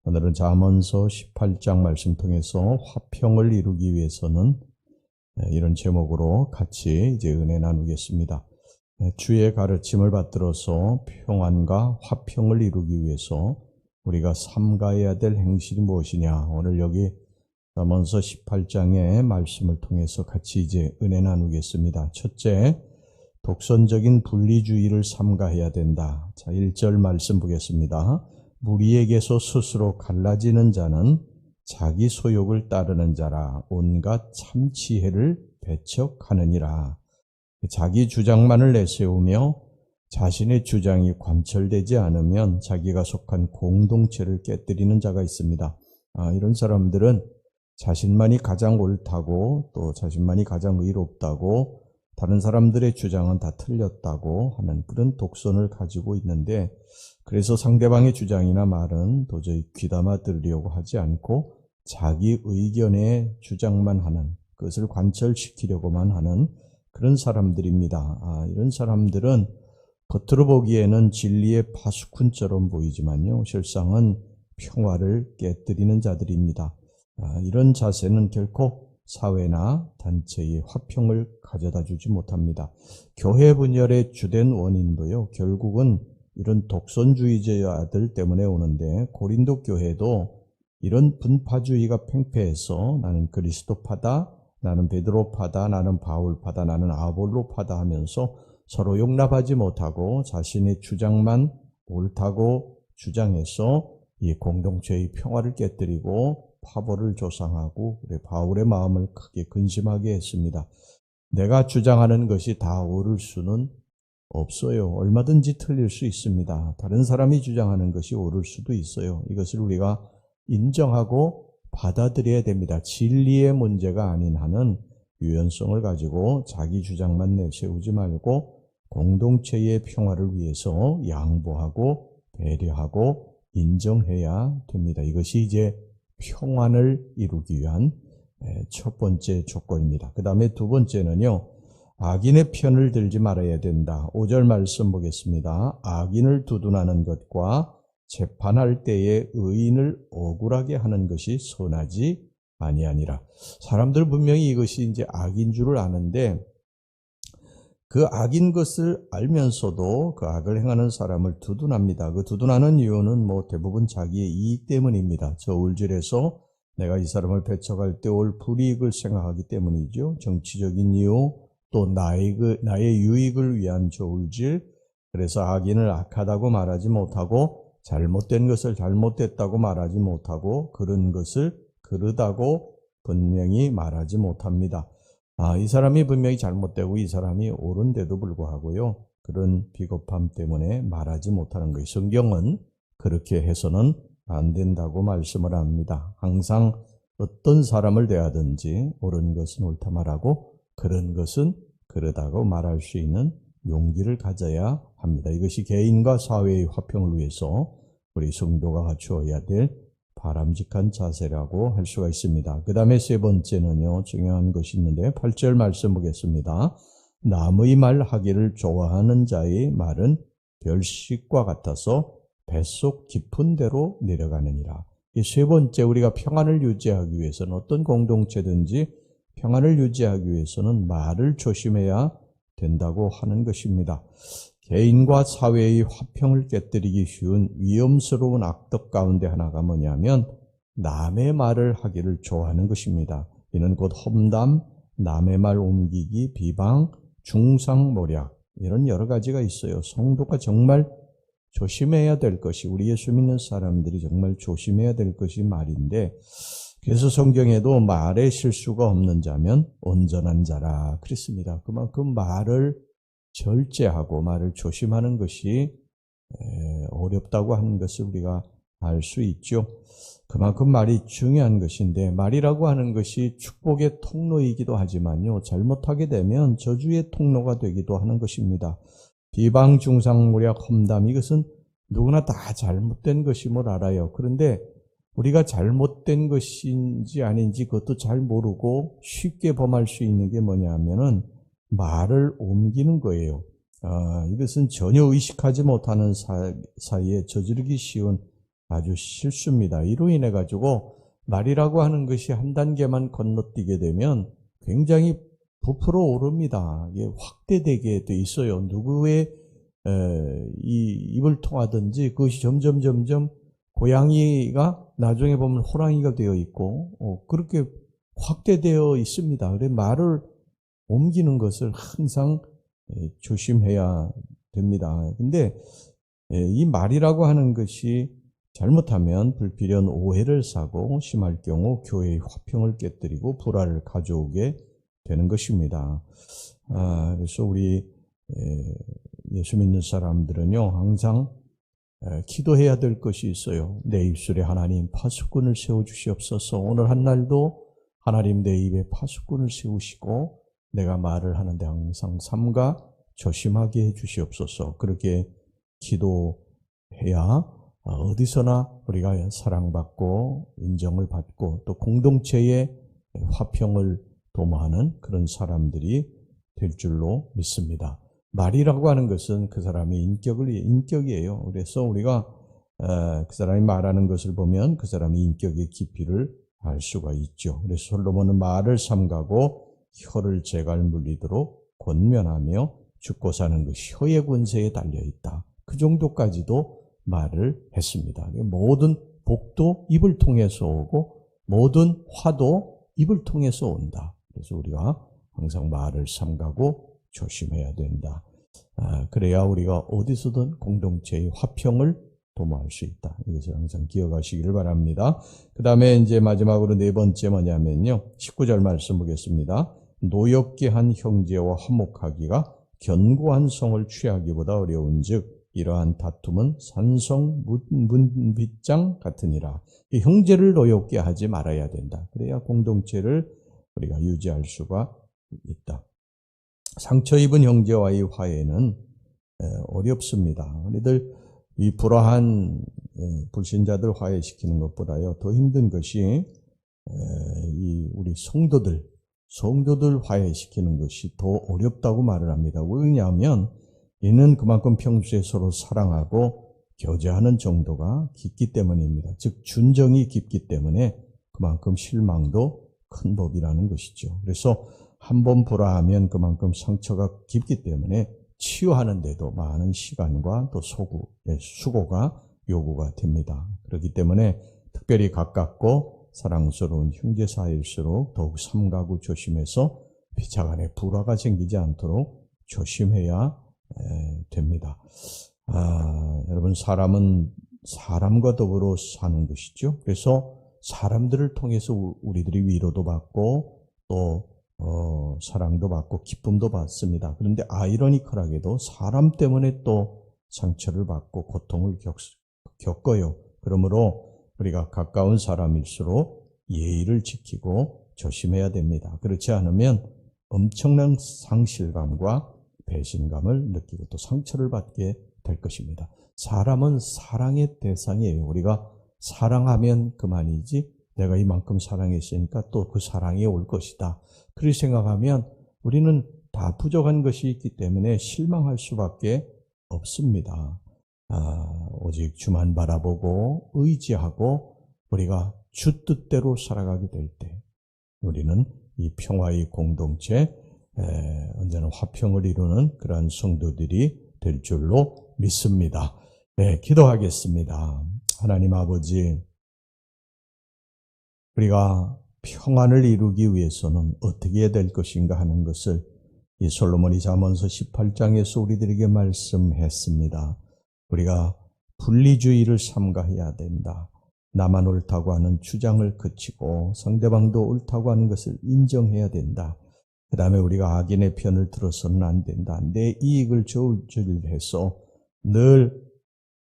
오늘은 잠언서 18장 말씀 통해서 화평을 이루기 위해서는 이런 제목으로 같이 이제 은혜 나누겠습니다. 주의 가르침을 받들어서 평안과 화평을 이루기 위해서 우리가 삼가해야 될 행실이 무엇이냐? 오늘 여기 잠언서 18장의 말씀을 통해서 같이 이제 은혜 나누겠습니다. 첫째, 독선적인 분리주의를 삼가해야 된다. 자, 1절 말씀 보겠습니다. 무리에게서 스스로 갈라지는 자는 자기 소욕을 따르는 자라 온갖 참치해를 배척하느니라. 자기 주장만을 내세우며 자신의 주장이 관철되지 않으면 자기가 속한 공동체를 깨뜨리는 자가 있습니다. 이런 사람들은 자신만이 가장 옳다고 또 자신만이 가장 의롭다고 다른 사람들의 주장은 다 틀렸다고 하는 그런 독선을 가지고 있는데, 그래서 상대방의 주장이나 말은 도저히 귀담아 들으려고 하지 않고 자기 의견의 주장만 하는, 그것을 관철시키려고만 하는 그런 사람들입니다. 이런 사람들은 겉으로 보기에는 진리의 파수꾼처럼 보이지만요, 실상은 평화를 깨뜨리는 자들입니다. 이런 자세는 결코 사회나 단체의 화평을 가져다 주지 못합니다. 교회 분열의 주된 원인도요, 결국은 이런 독선주의자들 때문에 오는데, 고린도 교회도 이런 분파주의가 팽배해서 나는 그리스도파다, 나는 베드로파다, 나는 바울파다, 나는 아볼로파다 하면서 서로 용납하지 못하고 자신의 주장만 옳다고 주장해서 이 공동체의 평화를 깨뜨리고 파벌을 조성하고 바울의 마음을 크게 근심하게 했습니다. 내가 주장하는 것이 다 옳을 수는 없어요. 얼마든지 틀릴 수 있습니다. 다른 사람이 주장하는 것이 옳을 수도 있어요. 이것을 우리가 인정하고 받아들여야 됩니다. 진리의 문제가 아닌 한은 유연성을 가지고 자기 주장만 내세우지 말고 공동체의 평화를 위해서 양보하고 배려하고 인정해야 됩니다. 이것이 이제 평안을 이루기 위한 첫 번째 조건입니다. 그 다음에 두 번째는요, 악인의 편을 들지 말아야 된다. 5절 말씀 보겠습니다. 악인을 두둔하는 것과 재판할 때에 의인을 억울하게 하는 것이 선하지 아니하니라. 사람들 분명히 이것이 이제 악인 줄을 아는데, 그 악인 것을 알면서도 그 악을 행하는 사람을 두둔합니다. 그 두둔하는 이유는 대부분 자기의 이익 때문입니다. 저 울질에서 내가 이 사람을 배척할 때 올 불이익을 생각하기 때문이죠. 정치적인 이유, 또 나의 유익을 위한 저 울질. 그래서 악인을 악하다고 말하지 못하고 잘못된 것을 잘못됐다고 말하지 못하고 그런 것을 그르다고 분명히 말하지 못합니다. 이 사람이 분명히 잘못되고 이 사람이 옳은데도 불구하고요, 그런 비겁함 때문에 말하지 못하는 거예요. 성경은 그렇게 해서는 안 된다고 말씀을 합니다. 항상 어떤 사람을 대하든지 옳은 것은 옳다 말하고 그런 것은 그러다고 말할 수 있는 용기를 가져야 합니다. 이것이 개인과 사회의 화평을 위해서 우리 성도가 갖추어야 될 바람직한 자세라고 할 수가 있습니다. 그 다음에 세 번째는요, 중요한 것이 있는데 8절 말씀 보겠습니다. 남의 말 하기를 좋아하는 자의 말은 별식과 같아서 뱃속 깊은 데로 내려가느니라. 이 세 번째, 우리가 평안을 유지하기 위해서는, 어떤 공동체든지 평안을 유지하기 위해서는 말을 조심해야 된다고 하는 것입니다. 개인과 사회의 화평을 깨뜨리기 쉬운 위험스러운 악덕 가운데 하나가 뭐냐면 남의 말을 하기를 좋아하는 것입니다. 이는 곧 험담, 남의 말 옮기기, 비방, 중상모략, 이런 여러 가지가 있어요. 성도가 정말 조심해야 될 것이, 우리 예수 믿는 사람들이 정말 조심해야 될 것이 말인데, 그래서 성경에도 말에 실수가 없는 자면 온전한 자라 그랬습니다. 그만큼 말을 절제하고 말을 조심하는 것이 어렵다고 하는 것을 우리가 알 수 있죠. 그만큼 말이 중요한 것인데, 말이라고 하는 것이 축복의 통로이기도 하지만요, 잘못하게 되면 저주의 통로가 되기도 하는 것입니다. 비방, 중상모략, 험담, 이것은 누구나 다 잘못된 것임을 알아요. 그런데 우리가 잘못된 것인지 아닌지 그것도 잘 모르고 쉽게 범할 수 있는 게 뭐냐 하면은 말을 옮기는 거예요. 이것은 전혀 의식하지 못하는 사이에 저지르기 쉬운 아주 실수입니다. 이로 인해 가지고 말이라고 하는 것이 한 단계만 건너뛰게 되면 굉장히 부풀어 오릅니다. 이게 확대되게 돼 있어요. 누구의 이 입을 통하든지 그것이 점점 고양이가 나중에 보면 호랑이가 되어 있고 그렇게 확대되어 있습니다. 그래서 말을 옮기는 것을 항상 조심해야 됩니다. 근데 이 말이라고 하는 것이 잘못하면 불필요한 오해를 사고 심할 경우 교회의 화평을 깨뜨리고 불화를 가져오게 되는 것입니다. 그래서 우리 예수 믿는 사람들은요, 항상 기도해야 될 것이 있어요. 내 입술에 하나님 파수꾼을 세워주시옵소서. 오늘 한 날도 하나님 내 입에 파수꾼을 세우시고 내가 말을 하는데 항상 삼가 조심하게 해주시옵소서. 그렇게 기도해야 어디서나 우리가 사랑받고 인정을 받고 또 공동체의 화평을 도모하는 그런 사람들이 될 줄로 믿습니다. 말이라고 하는 것은 그 사람의 인격이에요. 그래서 우리가 그 사람이 말하는 것을 보면 그 사람의 인격의 깊이를 알 수가 있죠. 그래서 솔로몬은 말을 삼가고 혀를 제갈 물리도록 권면하며 죽고 사는 것이 혀의 권세에 달려있다. 그 정도까지도 말을 했습니다. 모든 복도 입을 통해서 오고 모든 화도 입을 통해서 온다. 그래서 우리가 항상 말을 삼가고 조심해야 된다. 그래야 우리가 어디서든 공동체의 화평을 도모할 수 있다. 이것을 항상 기억하시기를 바랍니다. 그 다음에 이제 마지막으로 네 번째 뭐냐면요. 19절 말씀 보겠습니다. 노엽게 한 형제와 화목하기가 견고한 성을 취하기보다 어려운즉 이러한 다툼은 산성 문빗장 같으니라. 이 형제를 노엽게 하지 말아야 된다. 그래야 공동체를 우리가 유지할 수가 있다. 상처 입은 형제와의 화해는 어렵습니다. 우리들 이 불화한 불신자들 화해시키는 것보다요 더 힘든 것이 우리 성도들 화해시키는 것이 더 어렵다고 말을 합니다. 왜냐하면 이는 그만큼 평소에 서로 사랑하고 교제하는 정도가 깊기 때문입니다. 즉 준정이 깊기 때문에 그만큼 실망도 큰 법이라는 것이죠. 그래서 한번 불화하면 그만큼 상처가 깊기 때문에 치유하는데도 많은 시간과 또 수고가 요구가 됩니다. 그렇기 때문에 특별히 가깝고 사랑스러운 형제 사이일수록 더욱 삼가고 조심해서 피차간에 불화가 생기지 않도록 조심해야 됩니다. 여러분 사람은 사람과 더불어 사는 것이죠. 그래서 사람들을 통해서 우리들이 위로도 받고 또 사랑도 받고 기쁨도 받습니다. 그런데 아이러니컬하게도 사람 때문에 또 상처를 받고 고통을 겪어요. 그러므로 우리가 가까운 사람일수록 예의를 지키고 조심해야 됩니다. 그렇지 않으면 엄청난 상실감과 배신감을 느끼고 또 상처를 받게 될 것입니다. 사람은 사랑의 대상이에요. 우리가 사랑하면 그만이지 내가 이만큼 사랑했으니까 또 그 사랑이 올 것이다. 그렇게 생각하면 우리는 다 부족한 것이 있기 때문에 실망할 수밖에 없습니다. 오직 주만 바라보고 의지하고 우리가 주 뜻대로 살아가게 될 때 우리는 이 평화의 공동체 언제나 화평을 이루는 그러한 성도들이 될 줄로 믿습니다. 네, 기도하겠습니다. 하나님 아버지, 우리가 평안을 이루기 위해서는 어떻게 해야 될 것인가 하는 것을 이 솔로몬이 잠언서 18장에서 우리들에게 말씀했습니다. 우리가 분리주의를 삼가해야 된다. 나만 옳다고 하는 주장을 그치고 상대방도 옳다고 하는 것을 인정해야 된다. 그 다음에 우리가 악인의 편을 들어서는 안 된다. 내 이익을 저울질해서 늘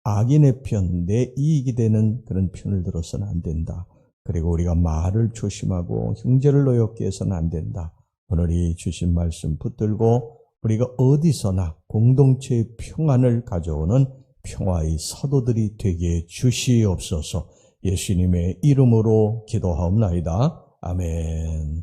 악인의 편, 내 이익이 되는 그런 편을 들어서는 안 된다. 그리고 우리가 말을 조심하고 형제를 노엽게 해서는 안 된다. 오늘 이 주신 말씀 붙들고 우리가 어디서나 공동체의 평안을 가져오는 평화의 사도들이 되게 주시옵소서. 예수님의 이름으로 기도하옵나이다. 아멘.